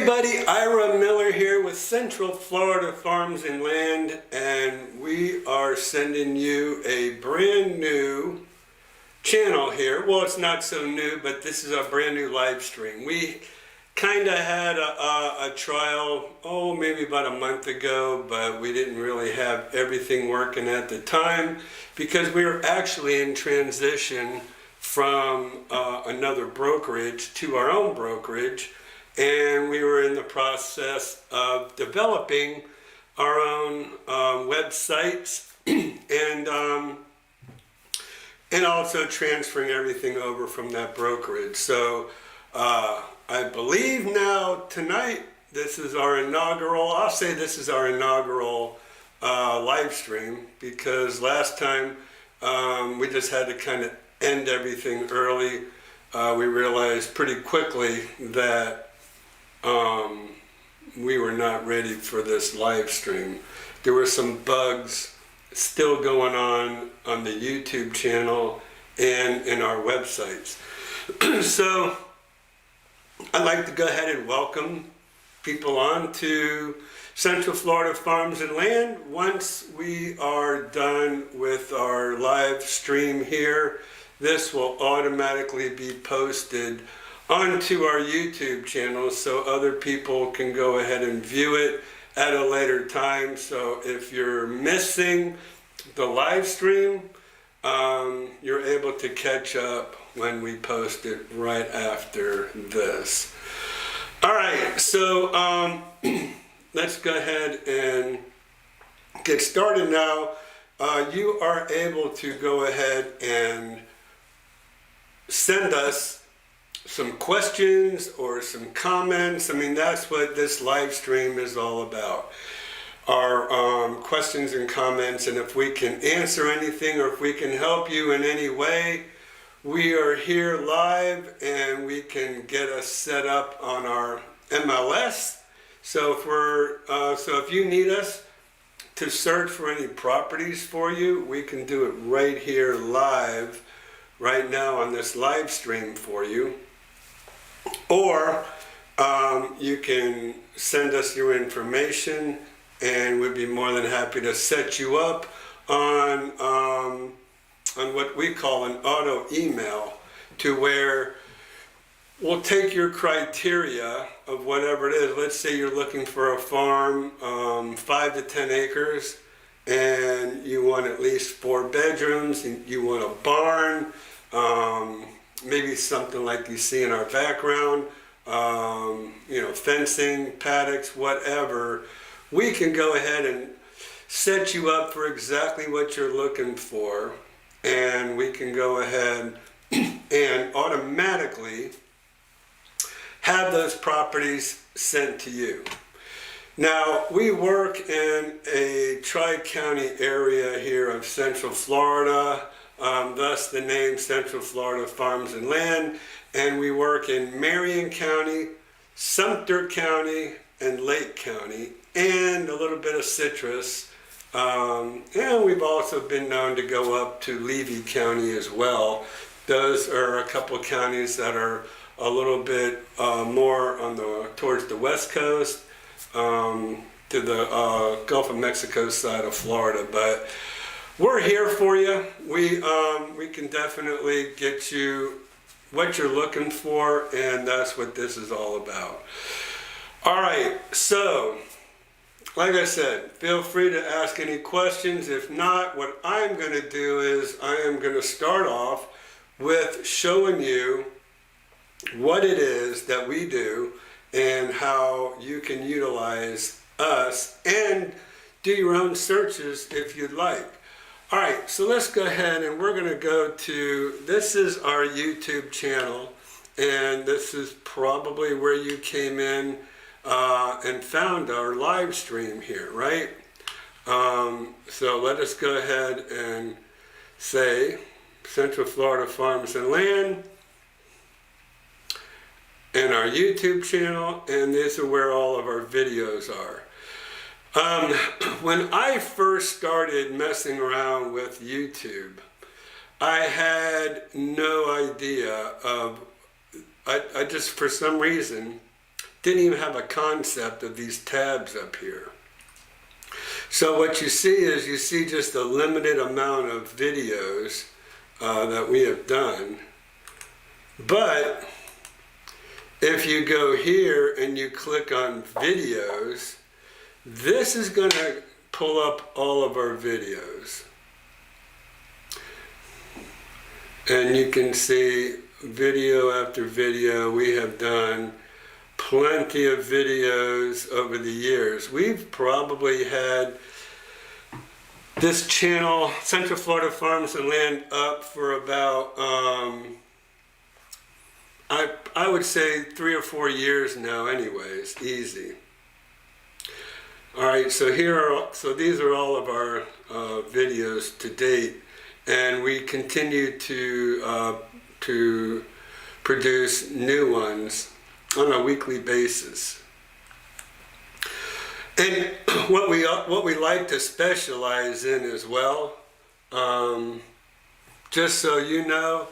everybody, Ira Miller here with Central Florida Farms and Land, and we are sending you a brand new channel here. Well, it's not so new, but this is a brand new live stream. We kind of had a trial, maybe about a month ago, but we didn't really have everything working at the time because we were actually in transition from another brokerage to our own brokerage. And we were in the process of developing our own websites and also transferring everything over from that brokerage. So I believe now tonight this is our inaugural, I'll say this is our inaugural live stream, because last time we just had to kind of end everything early. We realized pretty quickly that we were not ready for this live stream. There were some bugs still going on the YouTube channel and in our websites. So I'd like to go ahead and welcome people on to Central Florida Farms and Land. Once we are done with our live stream here, this will automatically be posted onto our YouTube channel so other people can go ahead and view it at a later time. So if you're missing the live stream, you're able to catch up when we post it right after this. All right, so let's go ahead and get started now. You are able to go ahead and send us some questions or some comments. I mean, that's what this live stream is all about. Our questions and comments, and if we can answer anything or if we can help you in any way, we are here live and we can get us set up on our MLS. So if you need us to search for any properties for you, we can do it right here live right now on this live stream for you. Or you can send us your information and we'd be more than happy to set you up on what we call an auto email, to where we'll take your criteria of whatever it is. Let's say you're looking for a farm, 5 to 10 acres, and you want at least 4 bedrooms, and you want a barn, maybe something like you see in our background, fencing, paddocks, whatever. We can go ahead and set you up for exactly what you're looking for, and we can go ahead and automatically have those properties sent to you. Now, we work in a tri-county area here of Central Florida, thus the name Central Florida Farms and Land, and we work in Marion County, Sumter County, and Lake County, and a little bit of Citrus, and we've also been known to go up to Levy County as well. Those are a couple of counties that are a little bit more on towards the west coast, to the Gulf of Mexico side of Florida, but we're here for you. We can definitely get you what you're looking for, and that's what this is all about. All right, so like I said, feel free to ask any questions. If not, what I'm going to do is I am going to start off with showing you what it is that we do and how you can utilize us and do your own searches if you'd like. All right, so let's go ahead and we're going to go to, this is our YouTube channel, and this is probably where you came in and found our live stream here, right? So let us go ahead and say Central Florida Farms and Land and our YouTube channel, and these are where all of our videos are. When I first started messing around with YouTube, I had no idea of, I just for some reason didn't even have a concept of these tabs up here. So what you see is you see just a limited amount of videos that we have done. But if you go here and you click on videos, this is going to pull up all of our videos. And you can see video after video. We have done plenty of videos over the years. We've probably had this channel, Central Florida Farms and Land, up for about, I would say 3 or 4 years now anyways, easy. All right, so these are all of our videos to date, and we continue to produce new ones on a weekly basis. And what we like to specialize in as well, just so you know,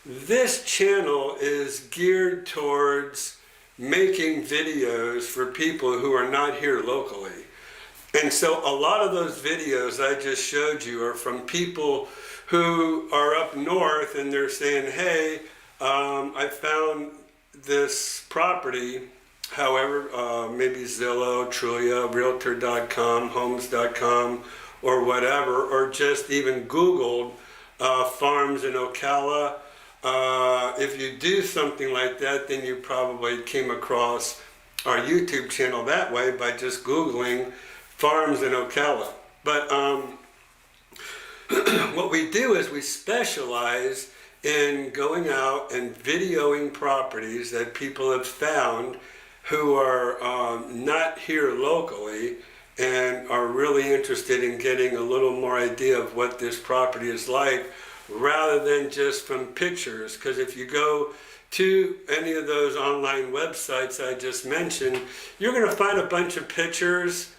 this channel is geared towards making videos for people who are not here locally. And so a lot of those videos I just showed you are from people who are up north, and they're saying, hey, I found this property, however, maybe Zillow, Trulia, Realtor.com, Homes.com, or whatever, or just even Googled farms in Ocala. If you do something like that, then you probably came across our YouTube channel that way by just Googling farms in Ocala. But what we do is we specialize in going out and videoing properties that people have found who are not here locally and are really interested in getting a little more idea of what this property is like, rather than just from pictures. Because if you go to any of those online websites I just mentioned, you're going to find a bunch of pictures,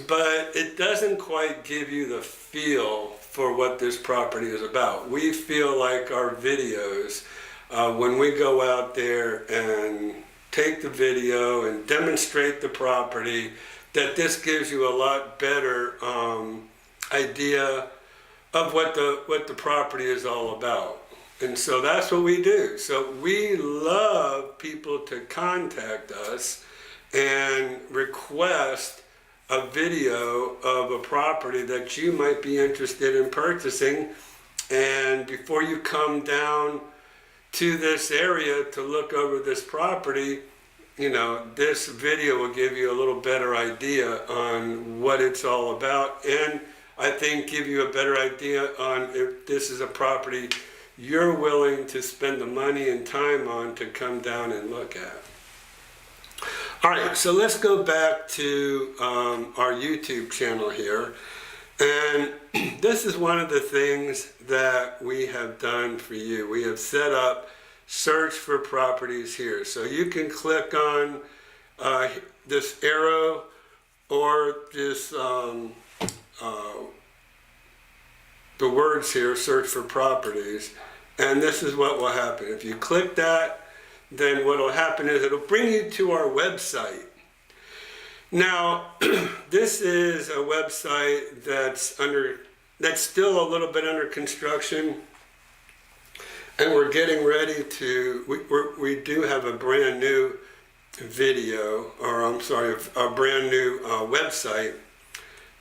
but it doesn't quite give you the feel for what this property is about. We feel like our videos, when we go out there and take the video and demonstrate the property, that this gives you a lot better idea of what the property is all about. And so that's what we do. So we love people to contact us and request a video of a property that you might be interested in purchasing. And before you come down to this area to look over this property, you know, this video will give you a little better idea on what it's all about, and I think give you a better idea on if this is a property you're willing to spend the money and time on to come down and look at. All right, so let's go back to our YouTube channel here. And this is one of the things that we have done for you. We have set up search for properties here. So you can click on this arrow or this, the words here, search for properties. And this is what will happen. If you click that, then what will happen is it'll bring you to our website. Now, this is a website that's still a little bit under construction, and we're getting ready to, we do have a brand new video, or I'm sorry, a brand new website.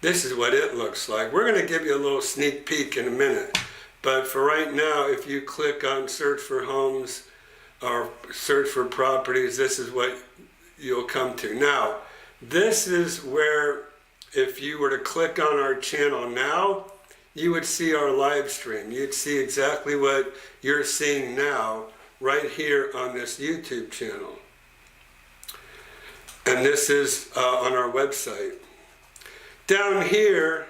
This is what it looks like. We're going to give you a little sneak peek in a minute, but for right now, if you click on search for homes or search for properties, this is what you'll come to. Now, this is where, if you were to click on our channel now, you would see our live stream. You'd see exactly what you're seeing now right here on this YouTube channel. And this is on our website. Down here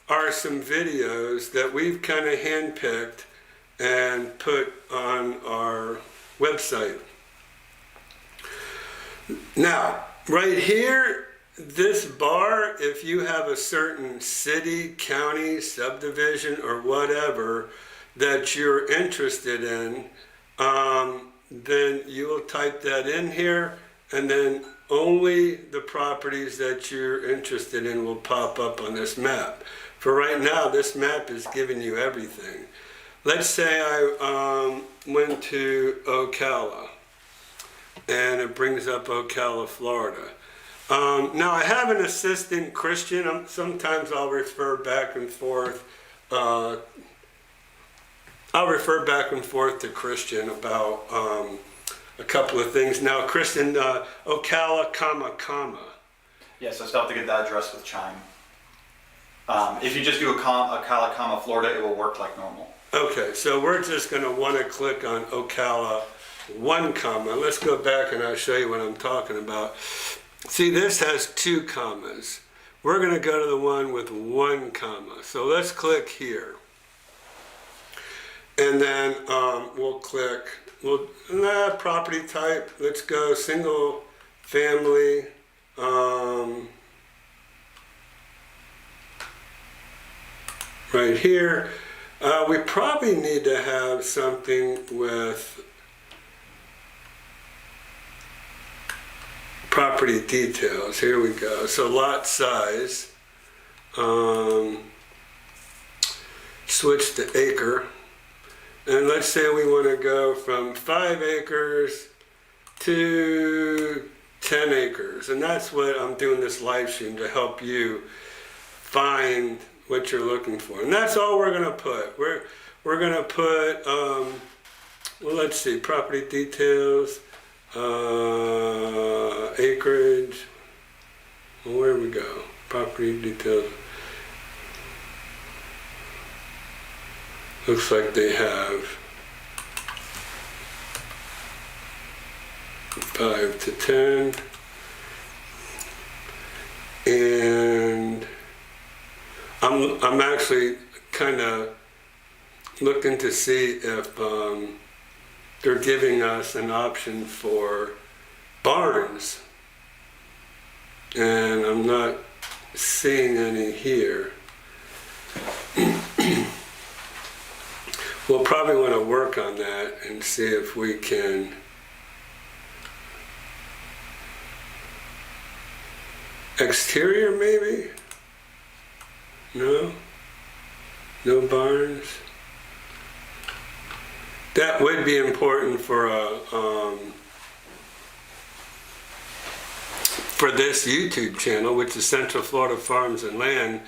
are some videos that we've kind of handpicked and put on our website. Now, right here, this bar, if you have a certain city, county, subdivision, or whatever that you're interested in, then you will type that in here, and then only the properties that you're interested in will pop up on this map. For right now, this map is giving you everything. Let's say I went to Ocala, and it brings up Ocala, Florida. Now I have an assistant Christian. Sometimes I'll refer back and forth. To Christian about a couple of things. Now, Christian, Ocala, comma. Yes, I still have to get that address with Chime. If you just do Ocala, comma, Florida, it will work like normal. Okay, so we're just going to want to click on Ocala, 1 comma. Let's go back and I'll show you what I'm talking about. See, this has 2 commas. We're going to go to the one with 1 comma. So let's click here. And then we'll click, property type. Let's go single family. Right here. We probably need to have something with property details. Here we go. So lot size, switch to acre, and let's say we want to go from 5 acres to 10 acres, and that's what I'm doing this live stream to help you find what you're looking for. And that's all we're going to put. We're going to put, well, let's see, property details, acreage, well, where we go, property details. Looks like they have 5 to 10, and I'm actually kind of looking to see if they're giving us an option for barns, and I'm not seeing any here. We'll probably want to work on that and see if we can exterior maybe. No barns. That would be important for this YouTube channel, which is Central Florida Farms and Land.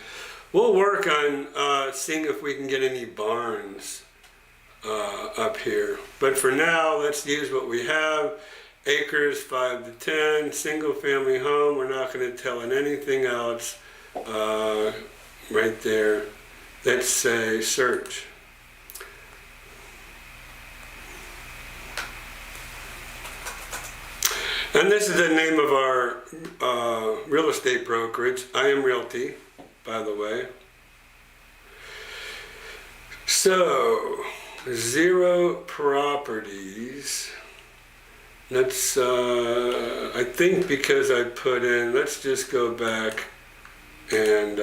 We'll work on seeing if we can get any barns up here. But for now, let's use what we have. Acres 5 to 10, single family home. We're not going to tell it anything else. Right there. Let's say search. And this is the name of our real estate brokerage. I Am Realty, by the way. So, 0 properties. Let's, I think because I put in, let's just go back and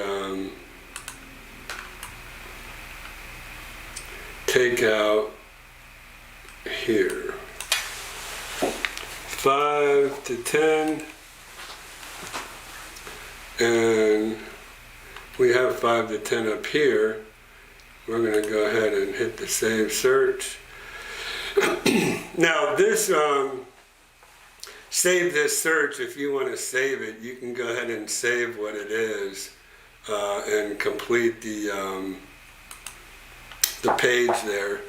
take out here 5 to 10, and we have 5 to 10 up here. We're going to go ahead and hit the save search. Now this save this search. If you want to save it, you can go ahead and save what it is and complete the page there.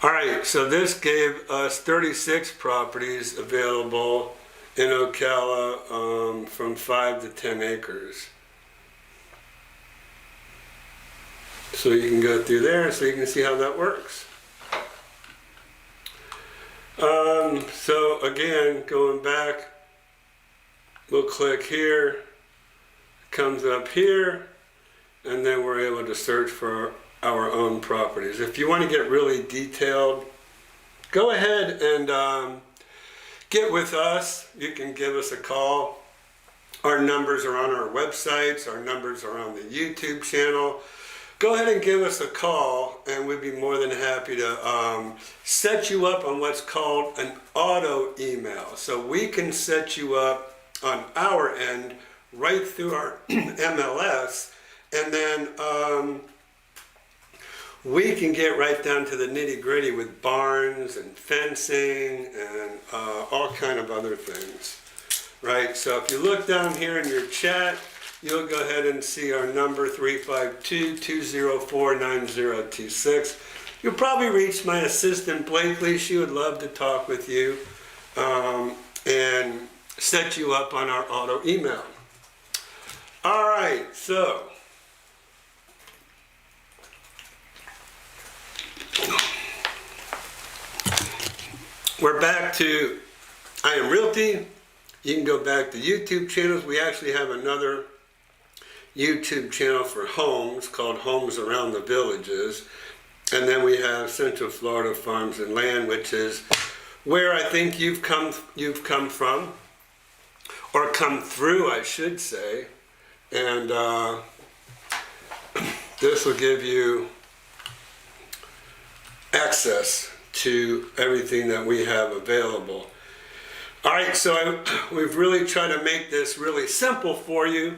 All right, so this gave us 36 properties available in Ocala from 5 to 10 acres. So you can go through there so you can see how that works. So again, going back, we'll click here, it comes up here, and then we're able to search for our own properties. If you want to get really detailed, go ahead and get with us. You can give us a call. Our numbers are on our websites. Our numbers are on the YouTube channel. go ahead and give us a call, and we'd be more than happy to set you up on what's called an auto email. So we can set you up on our end right through our MLS, and then we can get right down to the nitty gritty with barns and fencing and all kind of other things, right? So if you look down here in your chat, you'll go ahead and see our number 352-204-9026. You'll probably reach my assistant Blakely. She would love to talk with you and set you up on our auto email. All right, so we're back to I Am Realty. You can go back to YouTube channels. We actually have another YouTube channel for homes called Homes Around the Villages. And then we have Central Florida Farms and Land, which is where I think you've come from, or come through, I should say. And this will give you access to everything that we have available. All right, so we've really tried to make this really simple for you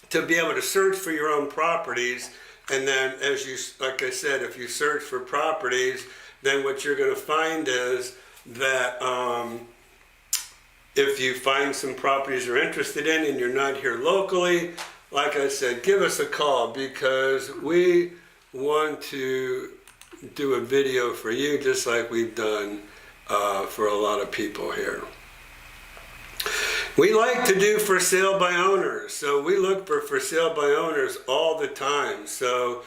to be able to search for your own properties. And then, as you, like I said, if you search for properties, then what you're going to find is that if you find some properties you're interested in and you're not here locally, like I said, give us a call, because we want to do a video for you just like we've done for a lot of people here. We like to do for sale by owners, so we look for sale by owners all the time. So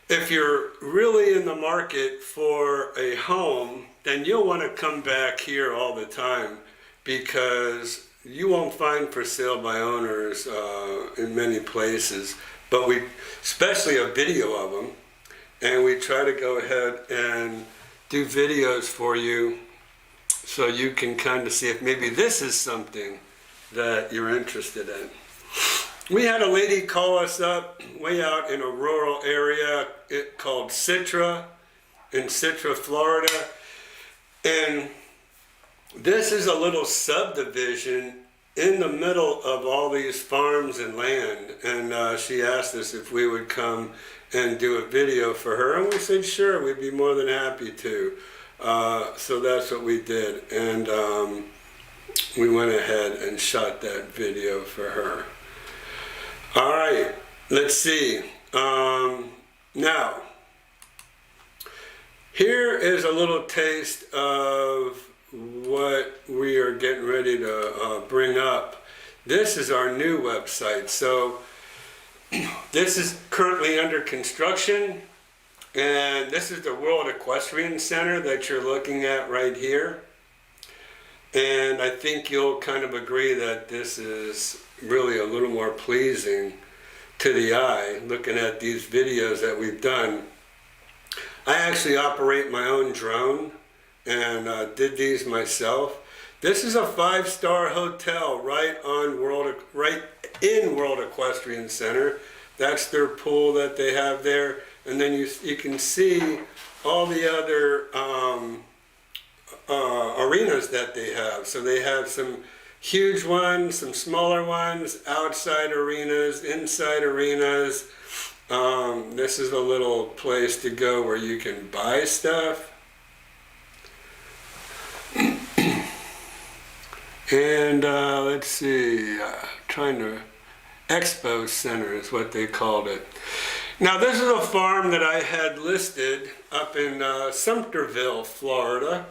if you're really in the market for a home, then you'll want to come back here all the time, because you won't find for sale by owners in many places, but we, especially a video of them, and we try to go ahead and do videos for you so you can kind of see if maybe this is something that you're interested in. We had a lady call us up way out in a rural area called Citra, in Citra, Florida. And this is a little subdivision in the middle of all these farms and land. And she asked us if we would come and do a video for her. And we said, sure, we'd be more than happy to. So that's what we did. And we went ahead and shot that video for her. All right, let's see. Now, here is a little taste of what we are getting ready to bring up. This is our new website. So this is currently under construction, and this is the World Equestrian Center that you're looking at right here. And I think you'll kind of agree that this is really a little more pleasing to the eye, looking at these videos that we've done. I actually operate my own drone and did these myself. This is a 5-star hotel right in World Equestrian Center. That's their pool that they have there. And then you can see all the other arenas that they have. So they have some huge ones, some smaller ones, outside arenas, inside arenas. This is a little place to go where you can buy stuff. And let's see, Expo Center is what they called it. Now this is a farm that I had listed up in Sumterville, Florida.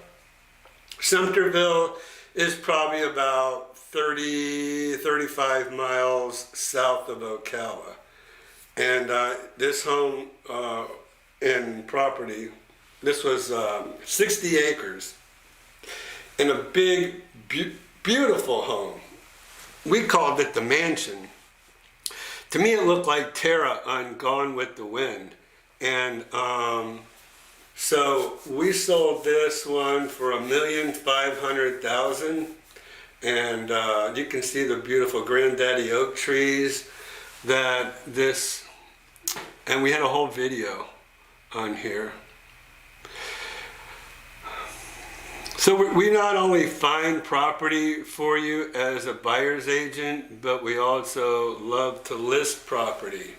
Sumterville is probably about 35 miles south of Ocala. And this home and property, this was 60 acres in a big, beautiful home. We called it the mansion. To me, it looked like Tara on Gone with the Wind. And so we sold this one for $1,500,000. And you can see the beautiful granddaddy oak trees that this And we had a whole video on here. So we not only find property for you as a buyer's agent, but we also love to list property.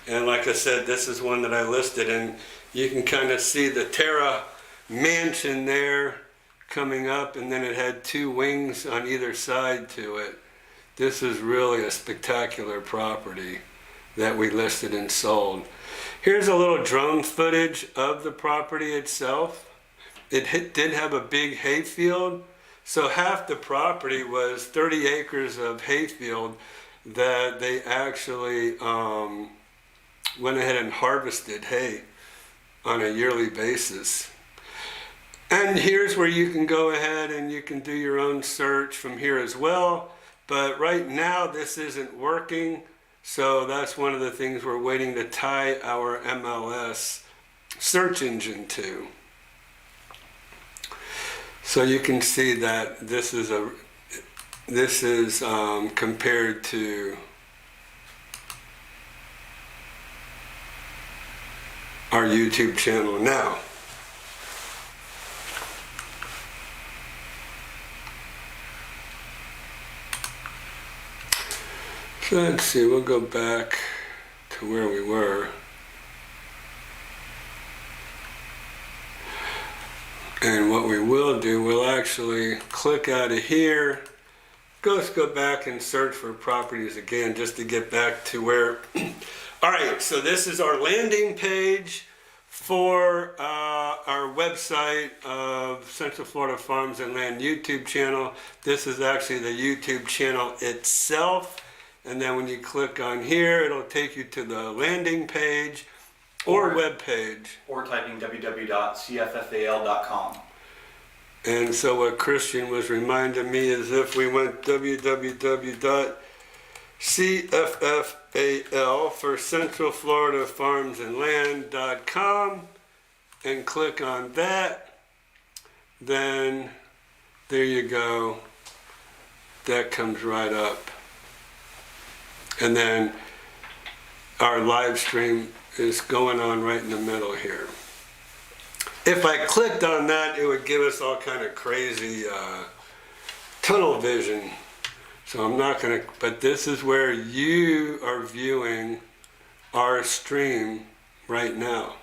And like I said, this is one that I listed, and you can kind of see the Terra mansion there coming up, and then it had 2 wings on either side to it. This is really a spectacular property that we listed and sold. Here's a little drone footage of the property itself. It did have a big hayfield, so half the property was 30 acres of hayfield that they actually went ahead and harvested hay on a yearly basis. And here's where you can go ahead and you can do your own search from here as well. But right now this isn't working, so that's one of the things we're waiting to tie our MLS search engine to. So you can see that this is compared to our YouTube channel now. So let's see, we'll go back to where we were. And what we will do, we'll actually click out of here. Let's go back and search for properties again just to get back to where... All right, so this is our landing page for our website of Central Florida Farms and Land YouTube channel. This is actually the YouTube channel itself. And then when you click on here, it'll take you to the landing page or web page. Or typing www.cffal.com. And so what Christian was reminding me is if we went www.cffal for Central Florida Farms and Land.com and click on that, then there you go. That comes right up. And then our live stream is going on right in the middle here. If I clicked on that, it would give us all kind of crazy tunnel vision. So I'm not going to, but this is where you are viewing our stream right now.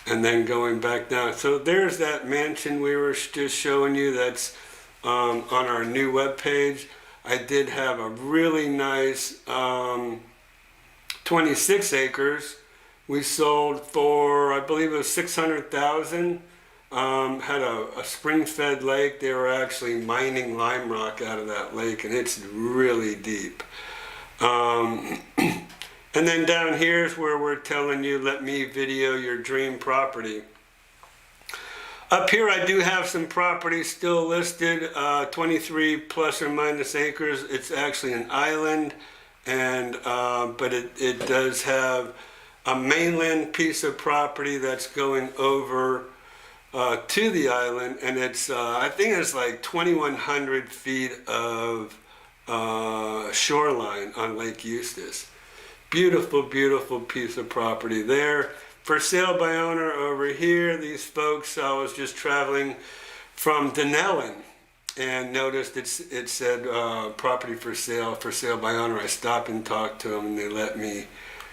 And then going back down. So there's that mansion we were just showing you that's on our new webpage. I did have a really nice 26 acres. We sold for, I believe it was $600,000. Had a spring-fed lake. They were actually mining lime rock out of that lake, and it's really deep. And then down here is where we're telling you, let me video your dream property. Up here I do have some property still listed, 23 plus or minus acres. It's actually an island, and but it does have a mainland piece of property that's going over to the island, and it's I think it's like 2,100 feet of shoreline on Lake Eustis. Beautiful, beautiful piece of property there. For sale by owner over here. These folks, I was just traveling from Denellen and noticed it said property for sale by owner. I stopped and talked to them, and they let me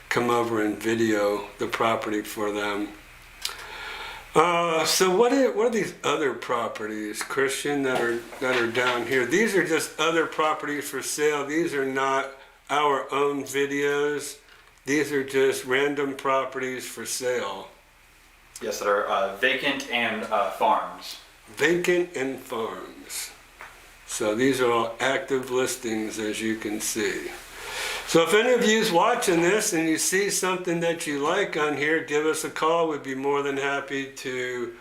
come over and video the property for them. So what are these other properties, Christian, that are down here? These are just other properties for sale. These are not our own videos. These are just random properties for sale. Yes, that are vacant and farms. Vacant and farms. So these are all active listings, as you can see. So if any of you's watching this and you see something that you like on here, give us a call. We'd be more than happy to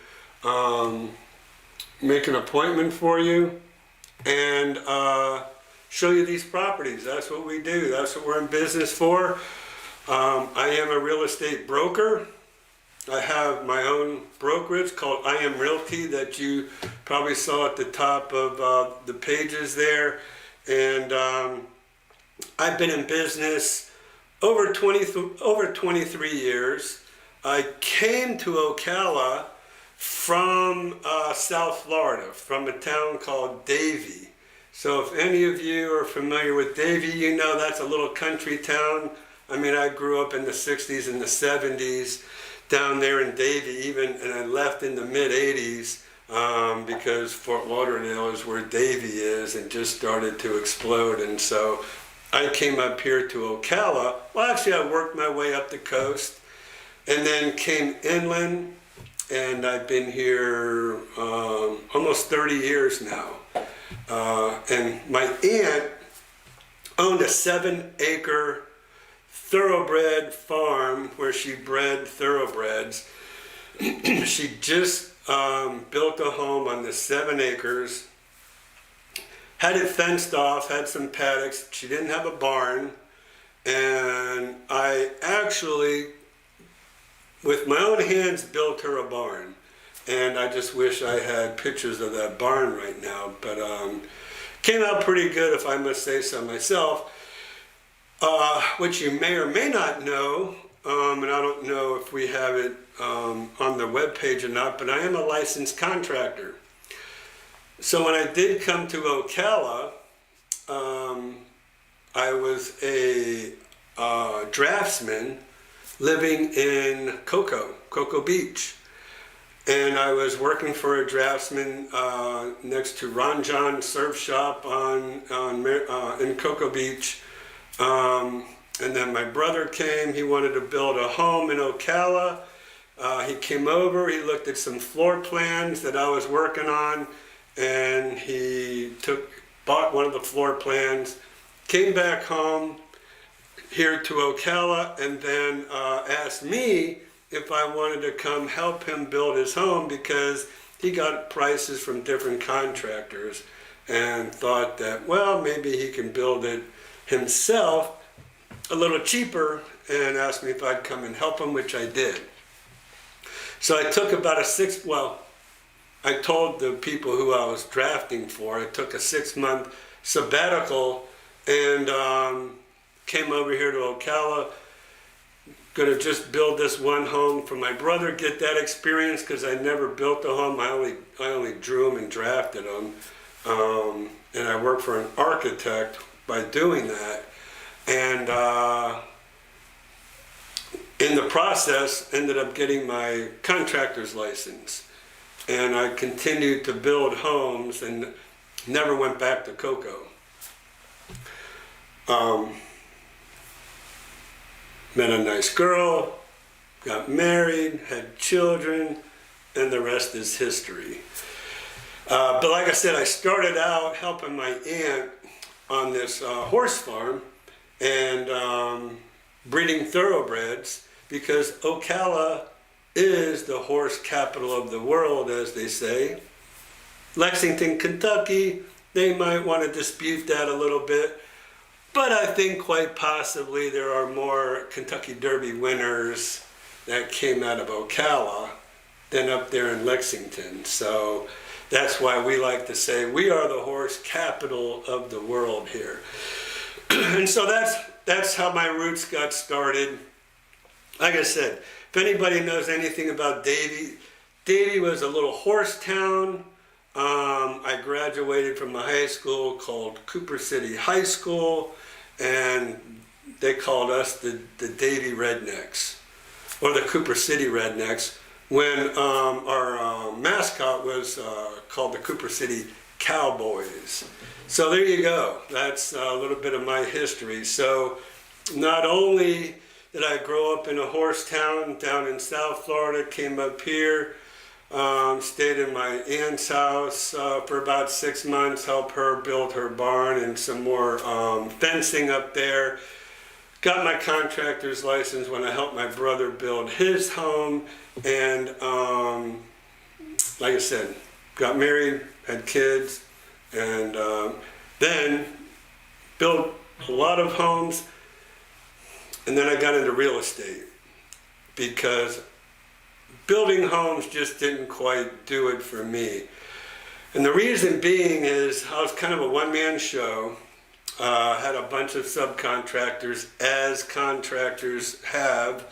make an appointment for you and show you these properties. That's what we do. That's what we're in business for. I am a real estate broker. I have my own brokerage called I Am Realty that you probably saw at the top of the pages there. And I've been in business over 23 years. I came to Ocala from South Florida, from a town called Davie. So if any of you are familiar with Davie, you know that's a little country town. I mean, I grew up in the 60s and the 70s down there in Davie, and I left in the mid-80s because Fort Lauderdale is where Davie is and just started to explode. And so I came up here to Ocala. Well, actually, I worked my way up the coast and then came inland, and I've been here almost 30 years now. And my aunt owned a 7-acre thoroughbred farm where she bred thoroughbreds. She just built a home on the 7 acres, had it fenced off, had some paddocks. She didn't have a barn, and I actually, with my own hands, built her a barn. And I just wish I had pictures of that barn right now, but came out pretty good, if I must say so myself. Which you may or may not know, and I don't know if we have it on the webpage or not, but I am a licensed contractor. So when I did come to Ocala, I was a draftsman living in Cocoa Beach. And I was working for a draftsman next to Ron John Surf Shop in Cocoa Beach. And then my brother came. He wanted to build a home in Ocala. He came over. He looked at some floor plans that I was working on, and he bought one of the floor plans, came back home here to Ocala, and then asked me if I wanted to come help him build his home, because he got prices from different contractors and thought that, well, maybe he can build it himself a little cheaper, and asked me if I'd come and help him, which I did. So I took about I told the people who I was drafting for, I took a 6-month sabbatical and came over here to Ocala. Gonna just build this one home for my brother, get that experience, because I never built a home. I only drew them and drafted them, and I worked for an architect by doing that. And in the process, ended up getting my contractor's license, and I continued to build homes and never went back to Cocoa. Met a nice girl, got married, had children, and the rest is history. But like I said, I started out helping my aunt on this horse farm and breeding thoroughbreds, because Ocala is the horse capital of the world, as they say. Lexington, Kentucky, they might want to dispute that a little bit. But I think quite possibly there are more Kentucky Derby winners that came out of Ocala than up there in Lexington. So that's why we like to say we are the horse capital of the world here. And so that's how my roots got started. Like I said, if anybody knows anything about Davie, Davie was a little horse town. I graduated from a high school called Cooper City High School, and they called us the Davie Rednecks, or the Cooper City Rednecks, when our mascot was called the Cooper City Cowboys. So there you go. That's a little bit of my history. So not only did I grow up in a horse town down in South Florida, came up here, stayed in my aunt's house for about 6 months, helped her build her barn and some more fencing up there. Got my contractor's license when I helped my brother build his home, and like I said, got married, had kids, and then built a lot of homes. And then I got into real estate, because building homes just didn't quite do it for me. And the reason being is I was kind of a one-man show. had a bunch of subcontractors, as contractors have.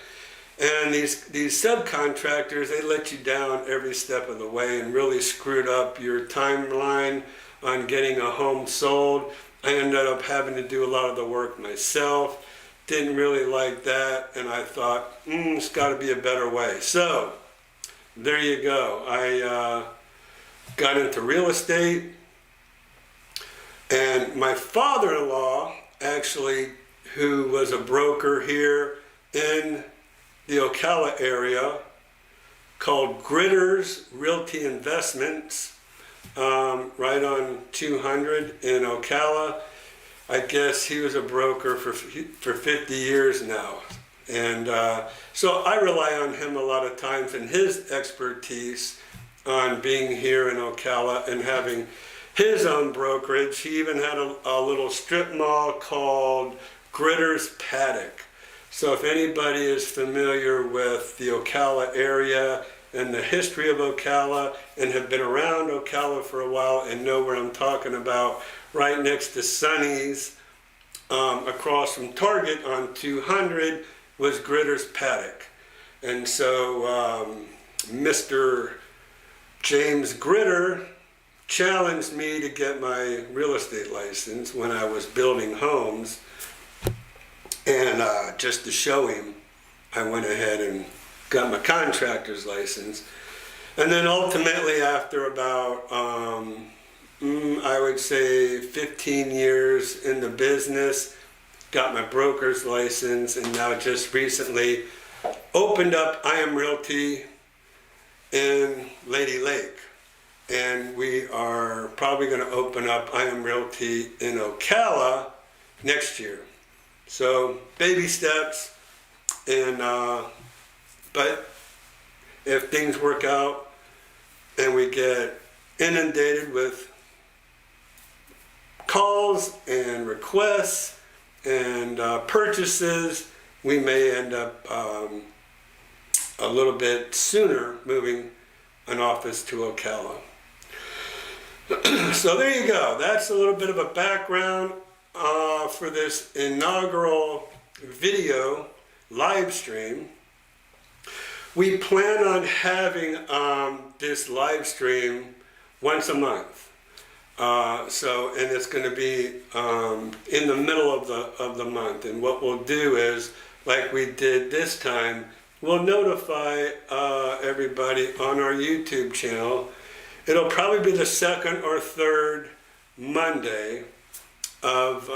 And these subcontractors, they let you down every step of the way and really screwed up your timeline on getting a home sold. I ended up having to do a lot of the work myself. Didn't really like that, and I thought, it's got to be a better way. So, there you go. I got into real estate, and my father-in-law, actually, who was a broker here in the Ocala area, called Grizzard Realty Investments, right on 200 in Ocala. I guess he was a broker for 50 years now. And so I rely on him a lot of times and his expertise on being here in Ocala and having his own brokerage. He even had a little strip mall called Grizzard's Paddock. So if anybody is familiar with the Ocala area and the history of Ocala and have been around Ocala for a while and know where I'm talking about, right next to Sonny's, across from Target on 200 was Grizzard's Paddock. And so Mr. James Grizzard challenged me to get my real estate license when I was building homes. And just to show him, I went ahead and got my contractor's license. And then ultimately, after about, I would say 15 years in the business, got my broker's license, and now just recently opened up I Am Realty in Lady Lake. And we are probably going to open up I Am Realty in Ocala next year. So baby steps, and but if things work out and we get inundated with calls and requests and purchases, we may end up a little bit sooner moving an office to Ocala. So there you go. That's a little bit of a background for this inaugural video live stream. We plan on having this live stream once a month. And it's going to be in the middle of the month. And what we'll do is, like we did this time, we'll notify everybody on our YouTube channel. It'll probably be the second or third Monday of,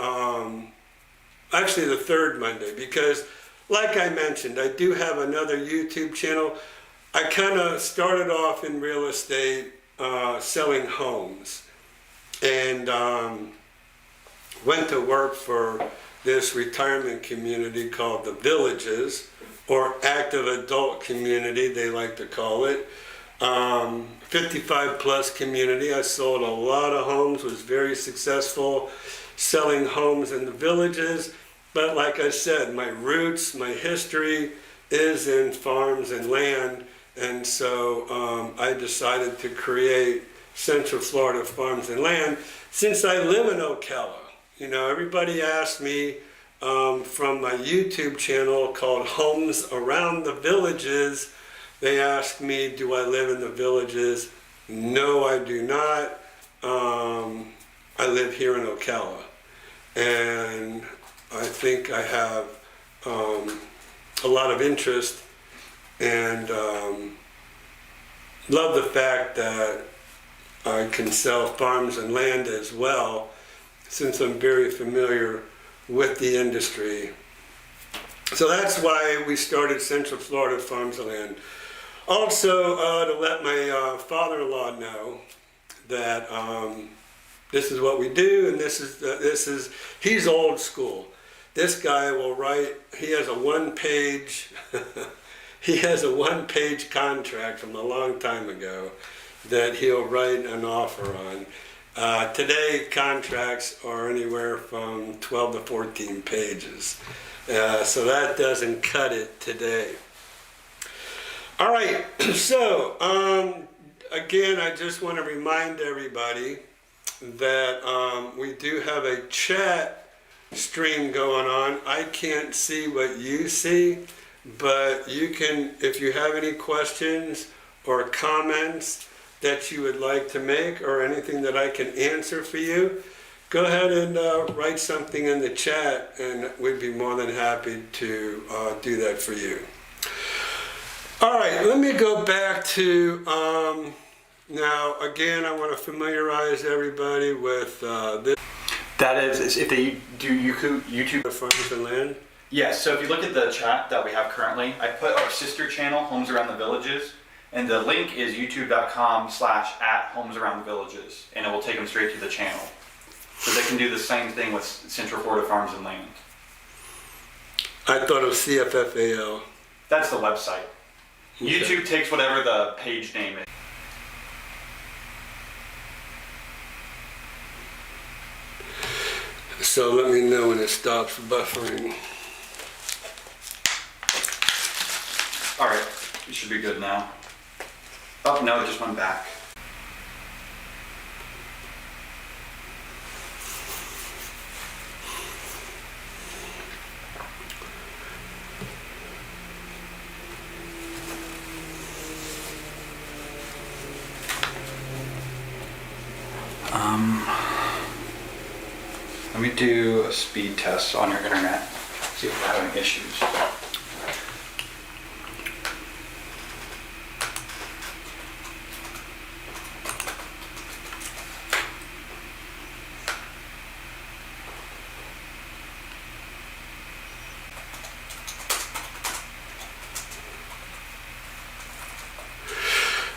actually the third Monday, because like I mentioned, I do have another YouTube channel. I kind of started off in real estate selling homes, and went to work for this retirement community called the Villages, or active adult community, they like to call it. 55 plus community. I sold a lot of homes, was very successful selling homes in the Villages. But like I said, my roots, my history is in farms and land. And so I decided to create Central Florida Farms and Land since I live in Ocala. You know, everybody asked me from my YouTube channel called Homes Around the Villages, they asked me, do I live in the Villages? No, I do not. I live here in Ocala. And I think I have a lot of interest and love the fact that I can sell farms and land as well, since I'm very familiar with the industry. So that's why we started Central Florida Farms and Land. Also, to let my father-in-law know that this is what we do, and this is he's old school. This guy will write. He has a one-page he has a one-page contract from a long time ago that he'll write an offer on. Today, contracts are anywhere from 12 to 14 pages. So that doesn't cut it today. All right, so again, I just want to remind everybody that we do have a chat stream going on. I can't see what you see, but you can, if you have any questions or comments that you would like to make or anything that I can answer for you, go ahead and write something in the chat, and we'd be more than happy to do that for you. All right, let me go back to, now again, I want to familiarize everybody with this. That is if they do YouTube. Farms and Land. Yes, so if you look at the chat that we have currently, I put our sister channel, Homes Around the Villages, and the link is youtube.com/@homesaroundthevillages, and it will take them straight to the channel. So they can do the same thing with Central Florida Farms and Land. I thought it was CFFAL. That's the website. Okay. YouTube takes whatever the page name is. So let me know when it stops buffering. All right, it should be good now. Oh, no, it just went back. Let me do a speed test on your internet, see if we're having issues.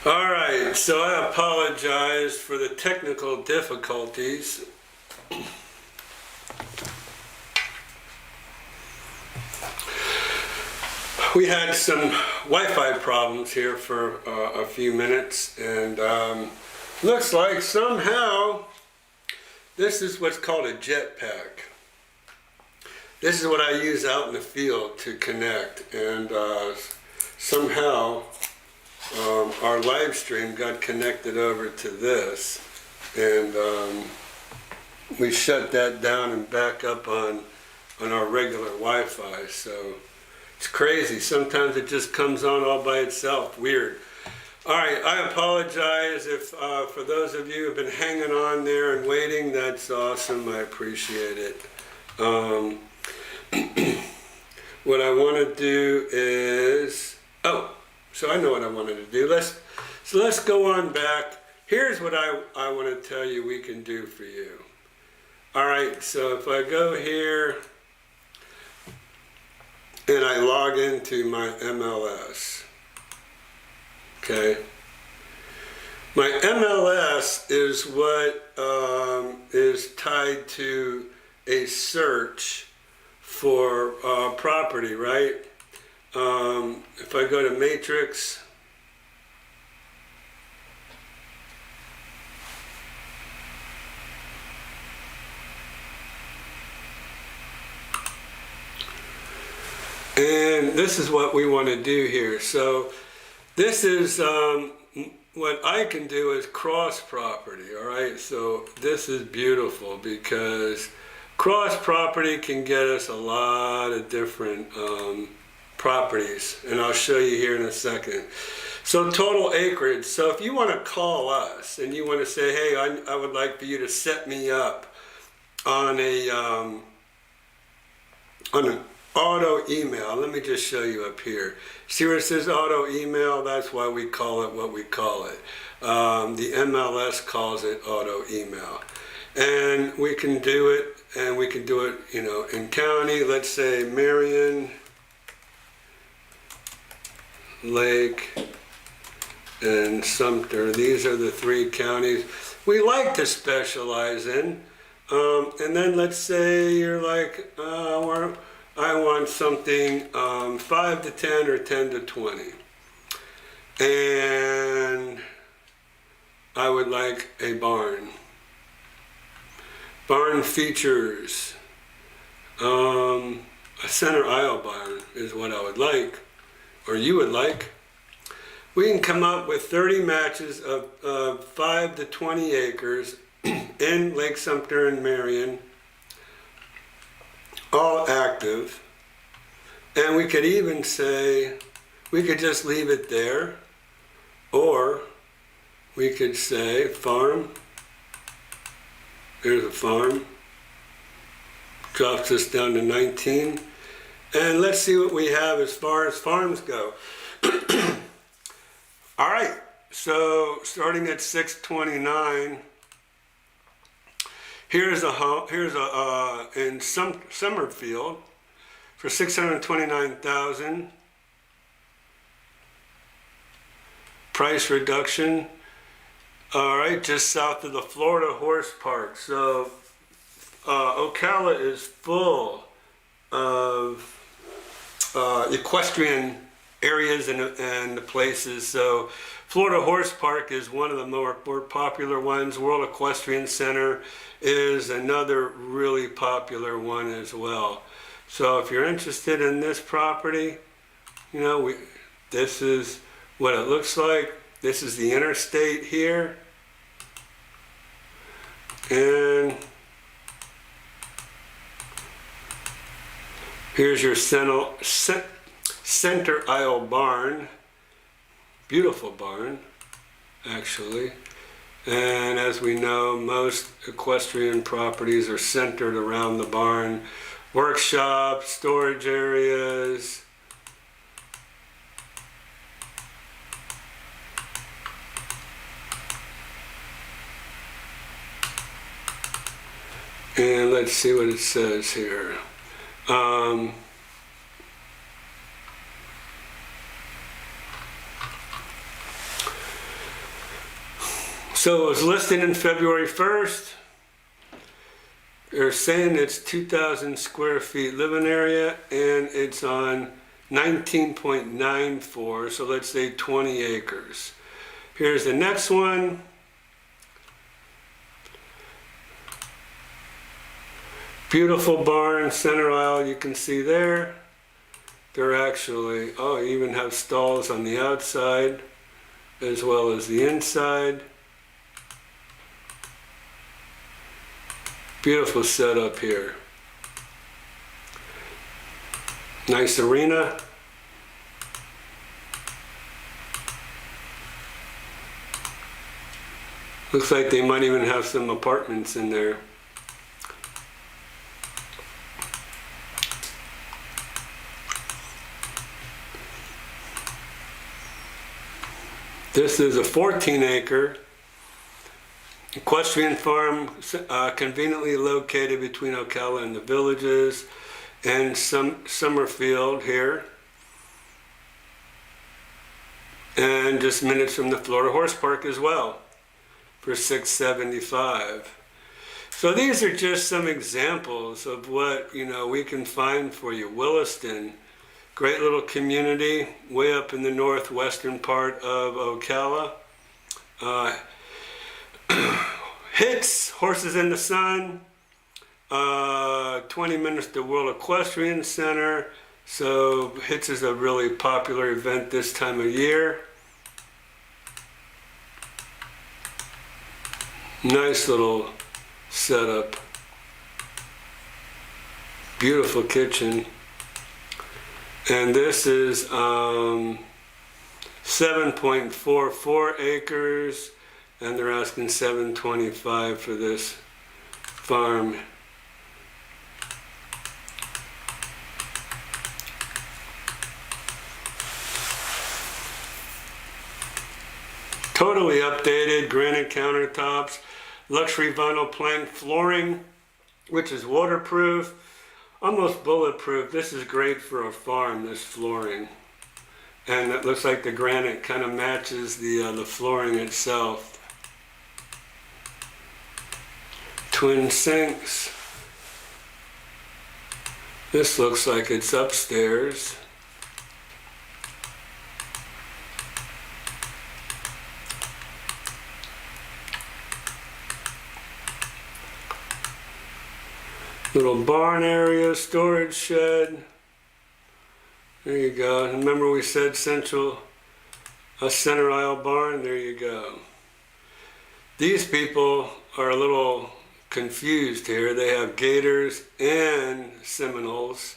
All right, so I apologize for the technical difficulties. We had some Wi-Fi problems here for a few minutes, and looks like somehow this is what's called a jetpack. This is what I use out in the field to connect, and somehow our live stream got connected over to this, and we shut that down and back up on our regular Wi-Fi. So it's crazy. Sometimes it just comes on all by itself. Weird. All right, I apologize if for those of you who have been hanging on there and waiting. That's awesome. I appreciate it. What I want to do is, so I know what I wanted to do. Let's go on back. Here's what I want to tell you we can do for you. All right, so if I go here and I log into my MLS, okay? My MLS is what is tied to a search for property, right? If I go to Matrix, and this is what we want to do here. So this is what I can do is cross property, all right? So this is beautiful because cross property can get us a lot of different properties, and I'll show you here in a second. So total acreage. So if you want to call us and you want to say, hey, I would like for you to set me up on an auto email. Let me just show you up here. See where it says auto email? That's why we call it what we call it. The MLS calls it auto email. And we can do it, and we can do it, you know, in county. Let's say Marion, Lake, and Sumter. These are the three counties we like to specialize in. And then let's say you're like, I want something 5 to 10 or 10 to 20. And I would like a barn. Barn features a center aisle barn is what I would like, or you would like. We can come up with 30 matches of 5 to 20 acres in Lake Sumter and Marion. all active. And we could even say, we could just leave it there, or we could say farm. There's a farm. Drops us down to 19. And let's see what we have as far as farms go. All right, so starting at 629, here's a home, in Summerfield for 629,000. Price reduction. All right, just south of the Florida Horse Park. So Ocala is full of equestrian areas and places. So Florida Horse Park is one of the more popular ones. World Equestrian Center is another really popular one as well. So if you're interested in this property, you know, this is what it looks like. This is the interstate here. And here's your center aisle barn. Beautiful barn, actually. And as we know, most equestrian properties are centered around the barn. Workshops, storage areas. And let's see what it says here. So it was listed in February 1st. They're saying it's 2,000 square feet living area, and it's on 19.94, so let's say 20 acres. Here's the next one. Beautiful barn, center aisle, you can see there. They're actually, oh, you even have stalls on the outside as well as the inside. Beautiful setup here. Nice arena. Looks like they might even have some apartments in there. This is a 14-acre equestrian farm conveniently located between Ocala and the Villages and Summerfield here, and just minutes from the Florida Horse Park as well for $675. So these are just some examples of what, you know, we can find for you. Williston, great little community way up in the northwestern part of Ocala. Hits, Horses in the Sun, 20 minutes to World Equestrian Center. So Hits is a really popular event this time of year. Nice little setup. Beautiful kitchen. And this is 7.44 acres. And they're asking $725 for this farm. Totally updated granite countertops, luxury vinyl plank flooring, which is waterproof, almost bulletproof. This is great for a farm, this flooring. And it looks like the granite kind of matches the flooring itself. Twin sinks. This looks like it's upstairs. Little barn area, storage shed. There you go. Remember we said center aisle barn? There you go. These people are a little confused here. They have gators and Seminoles.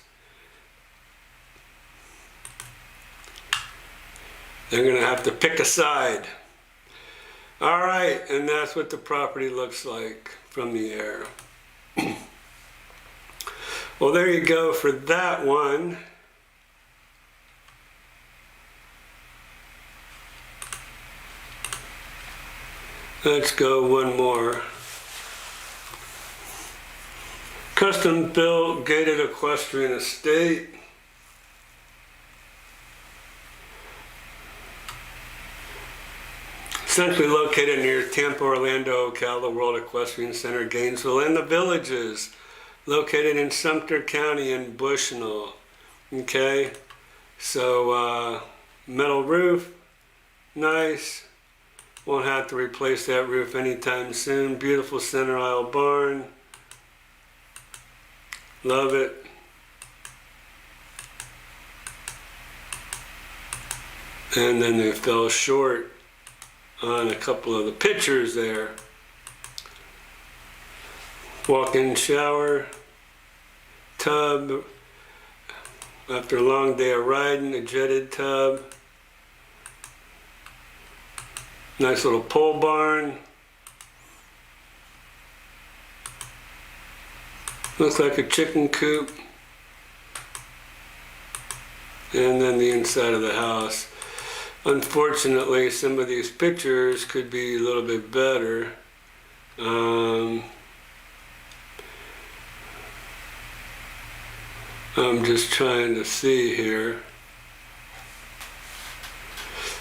They're going to have to pick a side. All right, and that's what the property looks like from the air. Well, there you go for that one. Let's go one more. Custom built gated equestrian estate. Centrally located near Tampa, Orlando, Ocala, World Equestrian Center, Gainesville, and the Villages. Located in Sumter County in Bushnell. Okay, so metal roof, nice. Won't have to replace that roof anytime soon. Beautiful center aisle barn. Love it. And then they fell short on a couple of the pictures there. Walk-in shower, tub, after a long day of riding, a jetted tub. Nice little pole barn. Looks like a chicken coop. And then the inside of the house. Unfortunately, some of these pictures could be a little bit better. I'm just trying to see here.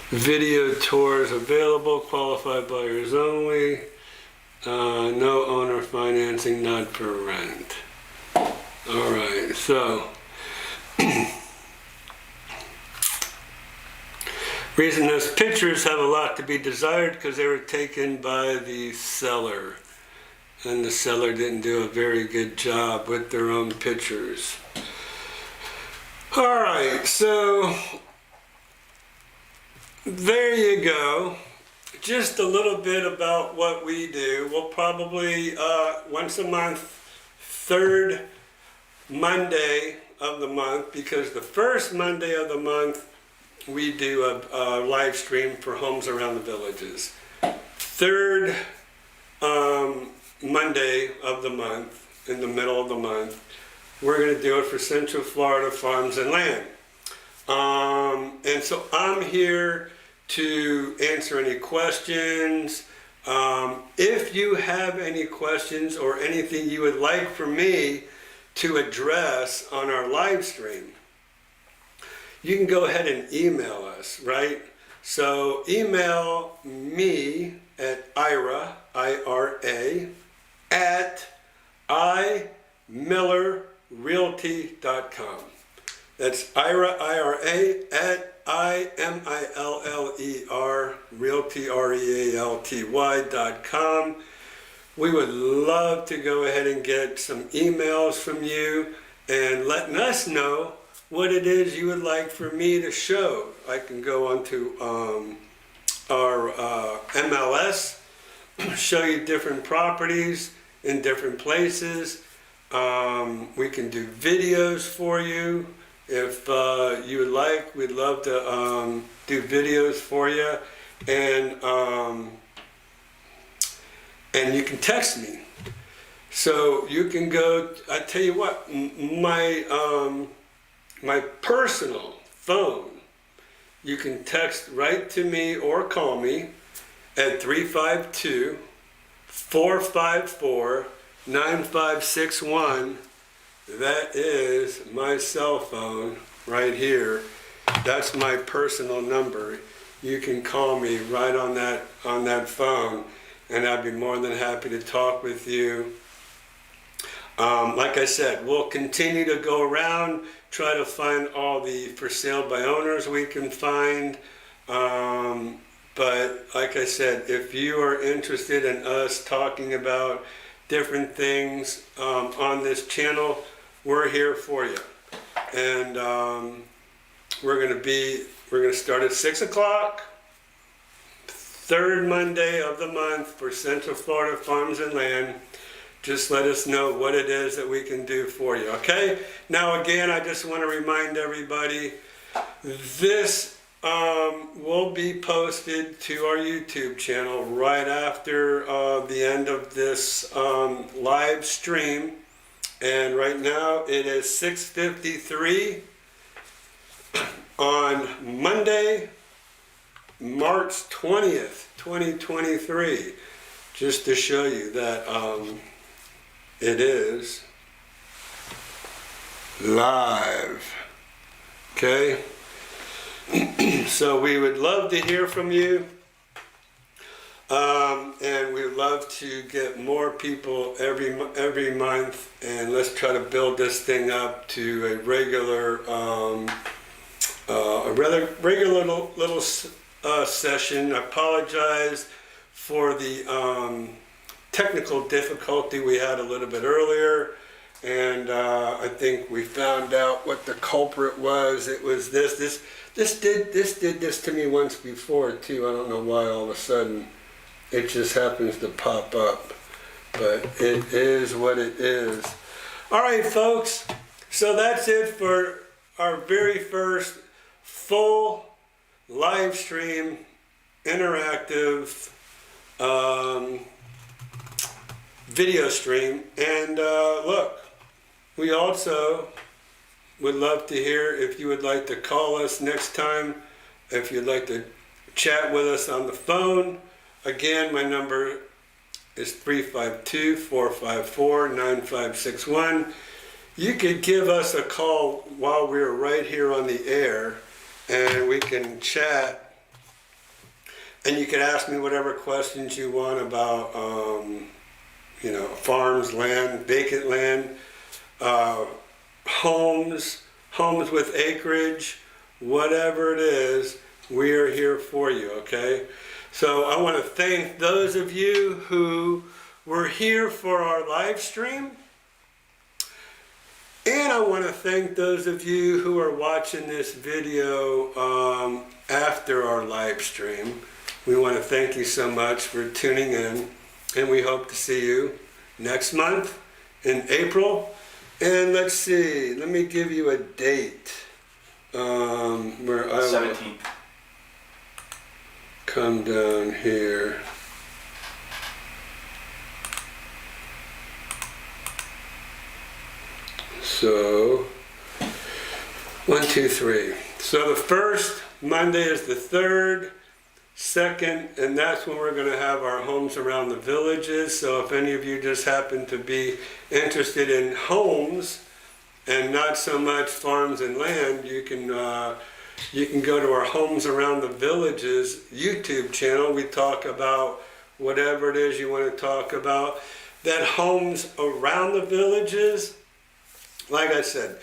Video tours available, qualified buyers only. No owner financing, not for rent. All right, so reason those pictures have a lot to be desired because they were taken by the seller, and the seller didn't do a very good job with their own pictures. All right, so there you go. Just a little bit about what we do. We'll probably once a month, third Monday of the month, because the first Monday of the month we do a live stream for homes around the villages. Third Monday of the month, in the middle of the month, we're going to do it for Central Florida Farms and Land. And so I'm here to answer any questions. If you have any questions or anything you would like for me to address on our live stream, you can go ahead and email us, right? So email me at Ira, I-R-A, at imillerrealty.com. That's Ira, I-R-A, at I-M-I-L-L-E-R, Realty, R-E-A-L-T-Y.com. We would love to go ahead and get some emails from you and letting us know what it is you would like for me to show. I can go onto our MLS, show you different properties in different places. We can do videos for you. If you would like, we'd love to do videos for you. And you can text me. So you can go, I tell you what, my personal phone, you can text right to me or call me at 352-454-9561. That is my cell phone right here. That's my personal number. You can call me right on that phone, and I'd be more than happy to talk with you. Like I said, we'll continue to go around, try to find all the for sale by owners we can find. But like I said, if you are interested in us talking about different things on this channel, we're here for you. And we're going to start at 6 o'clock, third Monday of the month for Central Florida Farms and Land. just let us know what it is that we can do for you, okay? Now again, I just want to remind everybody, this will be posted to our YouTube channel right after the end of this live stream. And right now it is 6:53 on Monday, March 20th, 2023. Just to show you that it is live. Okay? So we would love to hear from you. And we would love to get more people every month, and let's try to build this thing up to a regular little session. I apologize for the technical difficulty we had a little bit earlier, and I think we found out what the culprit was. It was this did this to me once before too. I don't know why all of a sudden it just happens to pop up, but it is what it is. All right, folks, so that's it for our very first full live stream interactive video stream. And look, we also would love to hear if you would like to call us next time, if you'd like to chat with us on the phone. Again, my number is 352-454-9561. You could give us a call while we're right here on the air, and we can chat, and you can ask me whatever questions you want about farms, land, vacant land, homes with acreage, whatever it is, we are here for you, okay? So I want to thank those of you who were here for our live stream. And I want to thank those of you who are watching this video after our live stream. We want to thank you so much for tuning in, and we hope to see you next month in April. And let's see, let me give you a date where I will 17th. come down here. So, 1, 2, 3. So the first Monday is the 3rd, 2nd, and that's when we're going to have our homes around the villages. So if any of you just happen to be interested in homes and not so much farms and land, you can go to our Homes Around the Villages YouTube channel. We talk about whatever it is you want to talk about. That homes around the villages, like I said,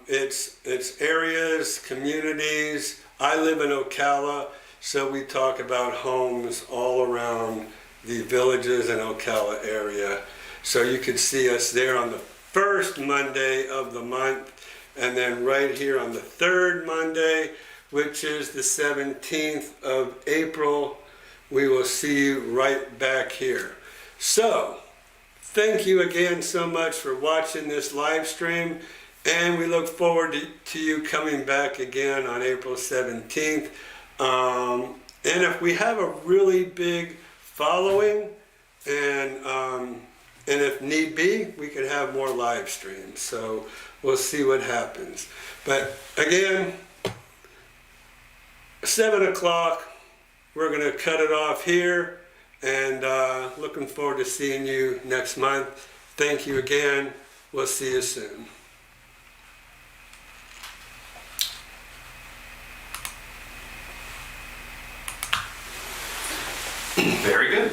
it's areas, communities. I live in Ocala, so we talk about homes all around the villages and Ocala area. So you could see us there on the first Monday of the month, and then right here on the 3rd Monday, which is the 17th of April, we will see you right back here. So, thank you again so much for watching this live stream, and we look forward to you coming back again on April 17th. And if we have a really big following, and if need be, we could have more live streams. So we'll see what happens. But again, 7 o'clock, we're going to cut it off here. And looking forward to seeing you next month. Thank you again. We'll see you soon. Very good.